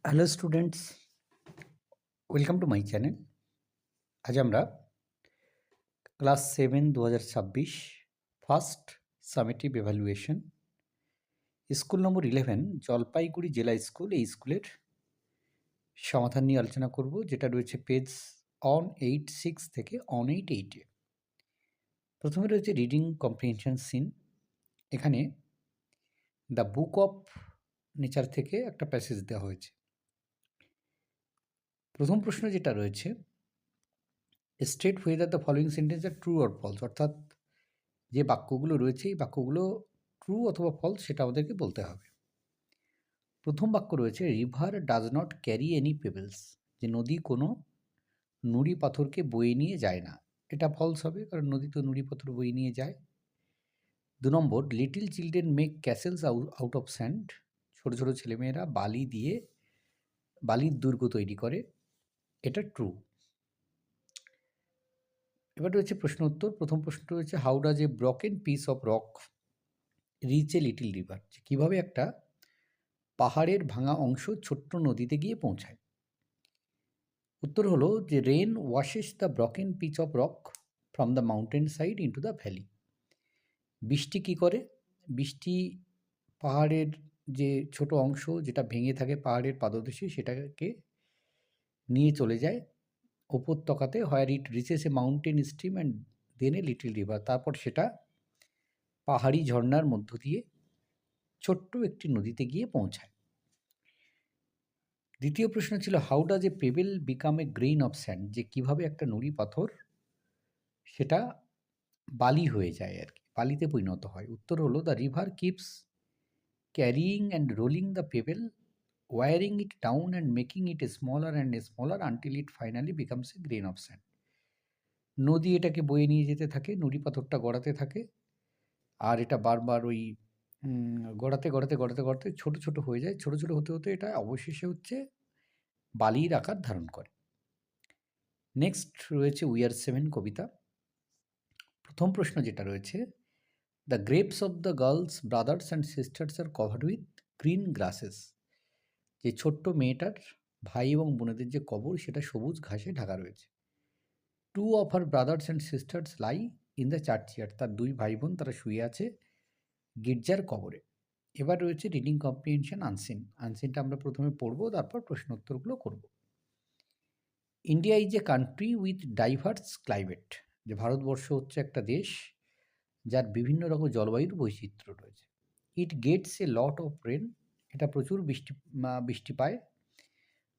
Hello students, welcome to my channel. আজ আমরা class 7 2026 first summative evaluation school number 11 Jalpaiguri জেলা school, এই স্কুলের সমাধান নিয়ে আলোচনা করব, যেটা রয়েছে পেজ অন 86 থেকে অন 88-এ। প্রথমে রয়েছে রিডিং কম্প্রিহেনশন সিন। এখানে দ্য বুক অফ নেচার থেকে একটা প্যাসেজ দেওয়া হয়েছে। প্রথম প্রশ্ন যেটা রয়েছে, state whether the following sentence are true or false, অর্থাৎ যে বাক্যগুলো রয়েছে এই বাক্যগুলো ট্রু অথবা ফলস সেটা আমাদেরকে বলতে হবে। প্রথম বাক্য রয়েছে, river does not carry any pebbles, যে নদী কোনো নুড়ি পাথরকে বয়ে নিয়ে যায় না। এটা ফলস হবে, কারণ নদী তো নুড়ি পাথর বয়ে নিয়ে যায়। 2 নম্বর, little children make castles out of sand, ছোট ছোট ছেলেমেয়েরা বালির দুর্গ তৈরি করে। এটা ট্রু। এবার রয়েছে প্রশ্ন উত্তর। প্রথম প্রশ্ন রয়েছে, how does a broken piece of rock reach a little river, কীভাবে একটা পাহাড়ের ভাঙা অংশ ছোট্ট নদীতে গিয়ে পৌঁছায়। উত্তর হলো যে rain washes the broken piece of rock from the mountain side into the valley. বৃষ্টি কি করে? বৃষ্টি পাহাড়ের যে ছোট অংশ যেটা ভেঙে থাকে পাহাড়ের পাদদেশে, সেটাকে নিয়ে চলে যায় উপত্যকাতে, where it reaches a mountain stream and then a little river. তারপর সেটা পাহাড়ি ঝর্ণার মধ্য দিয়ে ছোট্ট একটি নদীতে গিয়ে পৌঁছায়। দ্বিতীয় প্রশ্ন ছিল, how does a pebble become a grain of sand, যে কীভাবে একটা নুড়ি পাথর সেটা বালি হয়ে যায় আর কি, বালিতে পরিণত হয়। উত্তর হলো, the river keeps carrying and rolling the pebble, wearing it down and making it smaller and smaller until it finally becomes a grain of sand. নদী এটাকে বয়ে নিয়ে যেতে থাকে, নুড়ি পাথরটা গড়াতে থাকে, আর এটা বারবার ওই গড়াতে গড়াতে গড়াতে গড়াতে ছোট ছোট হয়ে যায়। ছোট ছোট হতে হতে এটা অবশেষে হচ্ছে বালির আকার ধারণ করে। নেক্সট রয়েছে উই আর 7 কবিতা। প্রথম প্রশ্ন যেটা রয়েছে, the graves of the girl's brothers and sisters are covered with green grasses, যে ছোট্ট মেয়েটার ভাই এবং বোনেদের যে কবর সেটা সবুজ ঘাসে ঢাকা রয়েছে। Two of her brothers and sisters lie in the churchyard, তার দুই ভাই বোন তারা শুয়ে আছে গির্জার কবরে। এবার রয়েছে রিডিং কম্প্রিহেনশন আনসিন। আনসিনটা আমরা প্রথমে পড়বো, তারপর প্রশ্ন উত্তরগুলো করব। India is a country with diverse climate, যে ভারতবর্ষ হচ্ছে একটা দেশ যার বিভিন্ন রকম জলবায়ুর বৈচিত্র্য রয়েছে। It gets a lot of rain, এটা প্রচুর বৃষ্টি পায়।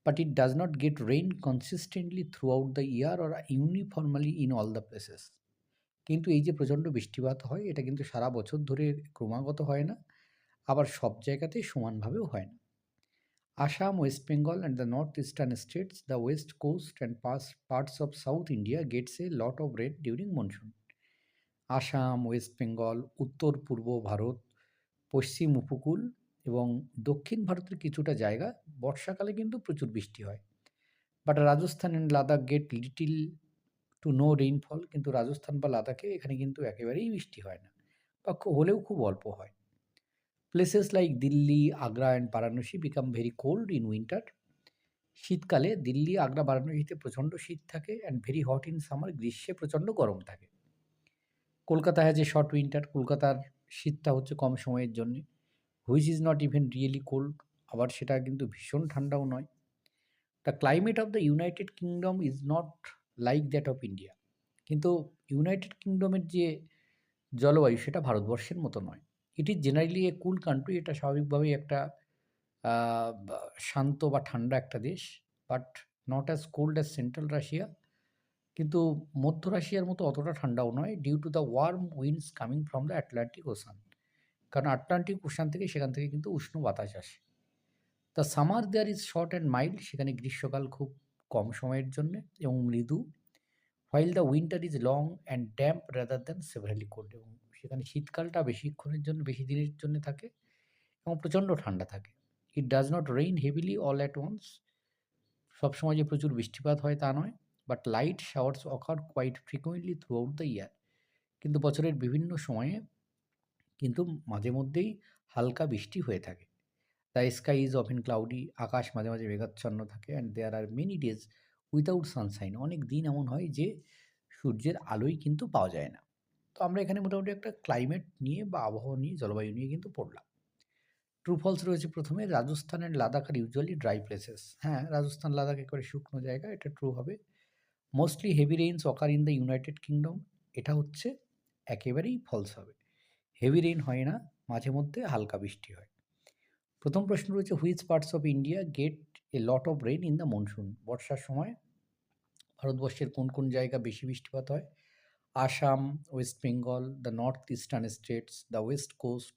But it does not get rain consistently throughout the year or uniformly in all the places. কিন্তু এই যে প্রচণ্ড বৃষ্টিপাত হয়, এটা কিন্তু সারা বছর ধরে ক্রমাগত হয় না, আবার সব জায়গাতেই সমানভাবেও হয় না। Assam, West Bengal and the northeastern states, the west coast and parts of South India gets a lot of rain during monsoon. Assam, West Bengal, উত্তর পূর্ব ভারত, পশ্চিম উপকূল এবং দক্ষিণ ভারতের কিছুটা জায়গা বর্ষাকালে কিন্তু প্রচুর বৃষ্টি হয়। But Rajasthan and Ladakh get little to no rainfall, কিন্তু রাজস্থান বা লাদাখে এখানে কিন্তু একেবারেই বৃষ্টি হয় না, বা হলেও খুব অল্প হয়। Places like Delhi, Agra and Varanasi become very cold in winter. শীতকালে দিল্লি, আগ্রা, বারাণসীতে প্রচণ্ড শীত থাকে, and very hot in summer, গ্রীষ্মে প্রচণ্ড গরম থাকে। Kolkata has a short winter, কলকাতার শীতটা হচ্ছে কম সময়ের জন্যে। Which is not even really cold, আবার সেটা কিন্তু ভীষণ ঠান্ডাও নয়। The climate of the United kingdom is not like that of India, কিন্তু ইউনাইটেড কিংডমের যে জলবায়ু সেটা ভারতবর্ষের মতো নয়। It is generally a cool country, এটা স্বাভাবিকভাবেই একটা শান্ত বা ঠান্ডা একটা দেশ, but not as cold as central Russia, কিন্তু মধ্য রাশিয়ার মতো অতটা ঠান্ডাও নয়, due to the warm winds coming from the Atlantic Ocean, কারণ আটলান্টিক ওশান থেকে সেখান থেকে কিন্তু উষ্ণ বাতাস আসে। The summer there is short and mild, সেখানে গ্রীষ্মকাল খুব কম সময়ের জন্যে এবং মৃদু। While the winter is long and damp rather than severely cold, এবং সেখানে শীতকালটা বেশিক্ষণের জন্য, বেশি দিনের জন্য থাকে এবং প্রচণ্ড ঠান্ডা থাকে। It does not rain heavily all at once, সবসময় যে প্রচুর বৃষ্টিপাত হয় তা নয়। But light showers occur quite frequently throughout the year, কিন্তু বছরের বিভিন্ন সময়ে কিন্তু মাঝে মধ্যেই হালকা বৃষ্টি হয়ে থাকে। The sky is often cloudy, আকাশ মাঝে মাঝে মেঘাচ্ছন্ন থাকে, and there are many days without sunshine, অনেক দিন এমন হয় যে সূর্যের আলোই কিন্তু পাওয়া যায় না। তো আমরা এখানে মোটামুটি একটা ক্লাইমেট নিয়ে বা আবহাওয়া নিয়ে, জলবায়ু নিয়ে কিন্তু পড়লাম। ট্রু ফলস রয়েছে প্রথমে, Rajasthan and Ladakh are usually dry places. হ্যাঁ, রাজস্থান লাদাখ একেবারে শুকনো জায়গা, এটা ট্রু হবে। Mostly heavy rains occur in the United Kingdom, এটা হচ্ছে একেবারেই ফলস হবে। হেভি রেইন হয় না, মাঝে মধ্যে হালকা বৃষ্টি হয়। প্রথম প্রশ্ন রয়েছে, which parts of India get a lot of rain in the monsoon? বর্ষার সময় ভারতবর্ষের কোন কোন জায়গা বেশি বৃষ্টিপাত হয়? Assam, West Bengal, the north eastern states, the west coast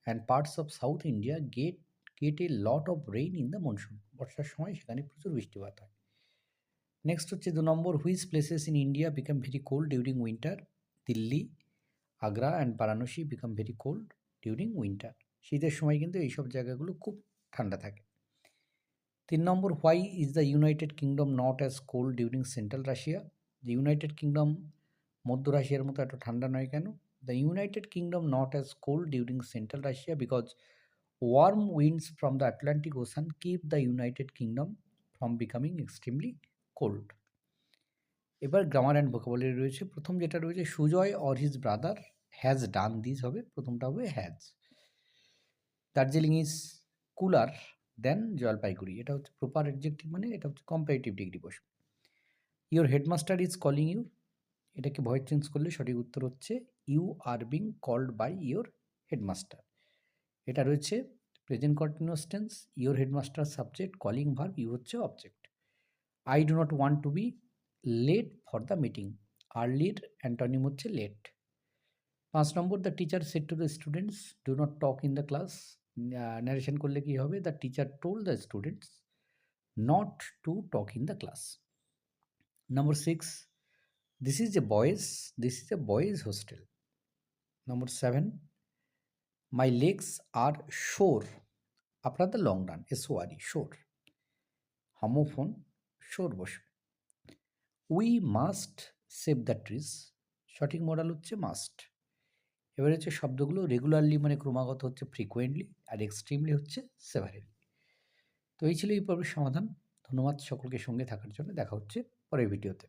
and parts of south India get a lot of rain in the monsoon. বর্ষার সময় সেখানে প্রচুর বৃষ্টিপাত হয়। নেক্সট হচ্ছে 2 নম্বর, which places in India become very cold during winter? Delhi, Agra and Varanasi become very cold during winter. শীতের সময় কিন্তু এইসব জায়গাগুলো খুব ঠান্ডা থাকে। 3 নম্বর, why is the United Kingdom not as cold during central Russia? যে ইউনাইটেড কিংডম মধ্য রাশিয়ার মতো এত ঠান্ডা নয় কেন? The United Kingdom not as cold during central Russia because warm winds from the Atlantic ocean keep the United Kingdom from becoming extremely cold. এবার grammar and vocabulary রয়েছে। প্রথম যেটা রয়েছে, Sujoy or his brother has done this হবে, প্রথমটা হবে has. Darjeeling is cooler than Jalpaiguri, এটা হচ্ছে প্রপার অ্যাডজেক্টিভ, মানে এটা হচ্ছে কম্পারেটিভ ডিগ্রি বসবে। Your headmaster is calling you, এটাকে ভয়েস চেঞ্জ করলে সঠিক উত্তর হচ্ছে you are being called by your headmaster. এটা রয়েছে present continuous tense, your headmaster subject, calling verb, you হচ্ছে object. I do not want to be late for the meeting, earlier antonym হচ্ছে late. 5 number, the teacher said to the students do not talk in the class. Narration করলে কি হবে? The teacher told the students not to talk in the class. Number 6, this is a boys hostel. Number 7, my legs are sore after the long run, SORE, sore. Homophone, sore বসবে। We must save the trees, সঠিক modal হচ্ছে must. এবার হচ্ছে শব্দগুলো, regularly মানে ক্রমাগত হচ্ছে frequently, are extremely হচ্ছে সেভারেলি। তো এই ছিল এই পর্বের সমাধান। ধন্যবাদ সকলকে সঙ্গে থাকার জন্য, দেখা হচ্ছে পরের ভিডিওতে।